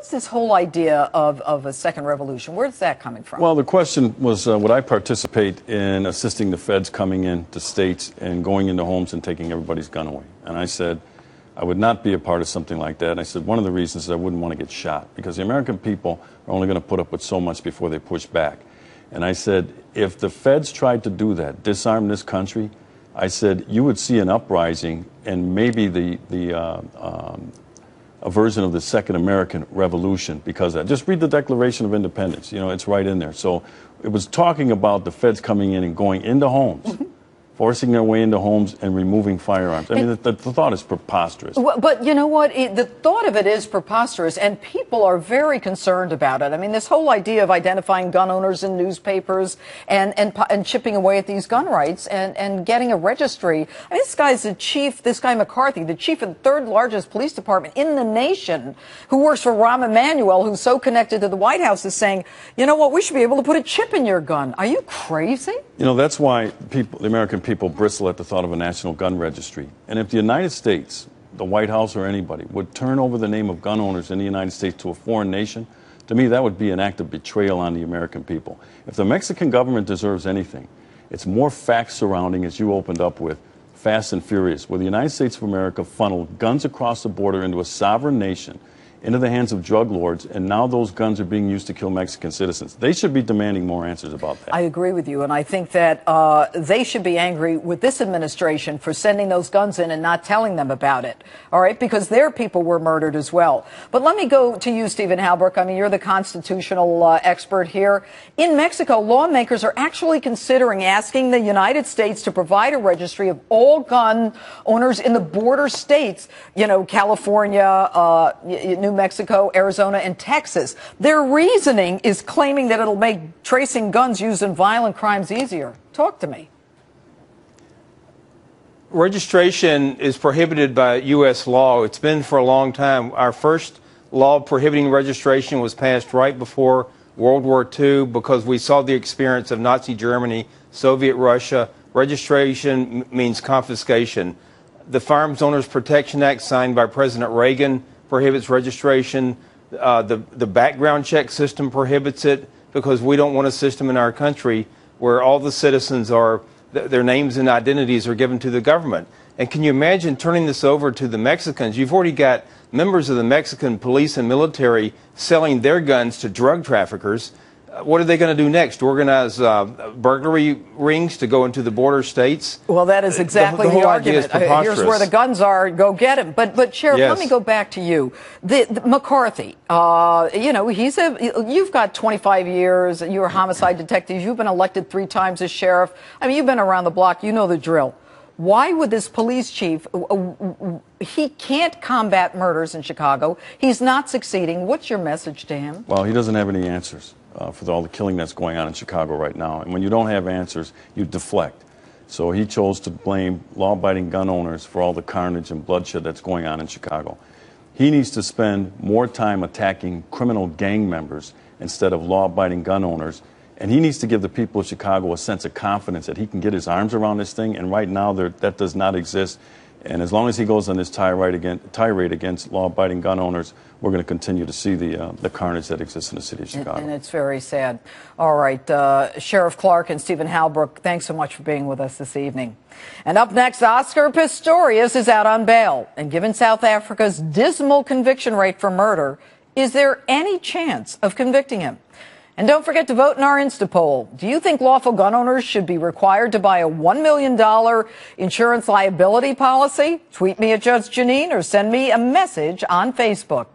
what's this whole idea of a second revolution? Where's that coming from? Well, the question was, would I participate in assisting the feds coming into states and going into homes and taking everybody's gun away? And I said, I would not be a part of something like that. And I said, one of the reasons is I wouldn't want to get shot, because the American people are only going to put up with so much before they push back. And I said, if the feds tried to do that, disarm this country, I said, you would see an uprising and maybe a version of the Second American Revolution because of that. Just read the Declaration of Independence. You know, it's right in there. So it was talking about the feds coming in and going into homes, forcing their way into homes and removing firearms. I mean, the thought is preposterous. Well, but you know what? The thought of it is preposterous, and people are very concerned about it. I mean, this whole idea of identifying gun owners in newspapers and chipping away at these gun rights and getting a registry. I mean, this guy's the chief, this guy McCarthy, the chief of the third largest police department in the nation, who works for Rahm Emanuel, who's so connected to the White House, is saying, you know what, we should be able to put a chip in your gun. Are you crazy? You know, that's why people, the American people, bristle at the thought of a national gun registry. And if the United States, the White House or anybody, would turn over the name of gun owners in the United States to a foreign nation, to me that would be an act of betrayal on the American people. If the Mexican government deserves anything, it's more facts surrounding, as you opened up with, Fast and Furious, where the United States of America funneled guns across the border into a sovereign nation, into the hands of drug lords, and now those guns are being used to kill Mexican citizens. They should be demanding more answers about that. I agree with you, and I think that they should be angry with this administration for sending those guns in and not telling them about it, all right, because their people were murdered as well. But let me go to you, Stephen Halbrook. I mean, you're the constitutional expert here. In Mexico, lawmakers are actually considering asking the United States to provide a registry of all gun owners in the border states, you know, California, New Mexico, Arizona, and Texas. Their reasoning is claiming that it'll make tracing guns used in violent crimes easier. Talk to me. Registration is prohibited by U.S. law. It's been for a long time. Our first law prohibiting registration was passed right before World War II because we saw the experience of Nazi Germany, Soviet Russia. Registration means confiscation. The Firearms Owners Protection Act, signed by President Reagan, prohibits registration. The background check system prohibits it because we don't want a system in our country where all the citizens are, their names and identities are given to the government. And can you imagine turning this over to the Mexicans? You've already got members of the Mexican police and military selling their guns to drug traffickers. What are they going to do next? Organize burglary rings to go into the border states? Well, that is exactly the argument. Here's where the guns are. Go get them. But Sheriff, yes. Let me go back to you. The McCarthy, you know, you've got 25 years. You're a homicide detective. You've been elected 3 times as sheriff. I mean, you've been around the block. You know the drill. Why would this police chief, he can't combat murders in Chicago. He's not succeeding. What's your message to him? Well, he doesn't have any answers for all the killing that's going on in Chicago right now. And when you don't have answers, you deflect. So he chose to blame law-abiding gun owners for all the carnage and bloodshed that's going on in Chicago. He needs to spend more time attacking criminal gang members instead of law-abiding gun owners. And he needs to give the people of Chicago a sense of confidence that he can get his arms around this thing. And right now, that does not exist. And as long as he goes on this tirade against law-abiding gun owners, we're going to continue to see the carnage that exists in the city of Chicago. And it's very sad. All right, Sheriff Clarke and Stephen Halbrook, thanks so much for being with us this evening. And up next, Oscar Pistorius is out on bail. And given South Africa's dismal conviction rate for murder, is there any chance of convicting him? And don't forget to vote in our Insta poll. Do you think lawful gun owners should be required to buy a $1 million insurance liability policy? Tweet me at Judge Jeanine or send me a message on Facebook.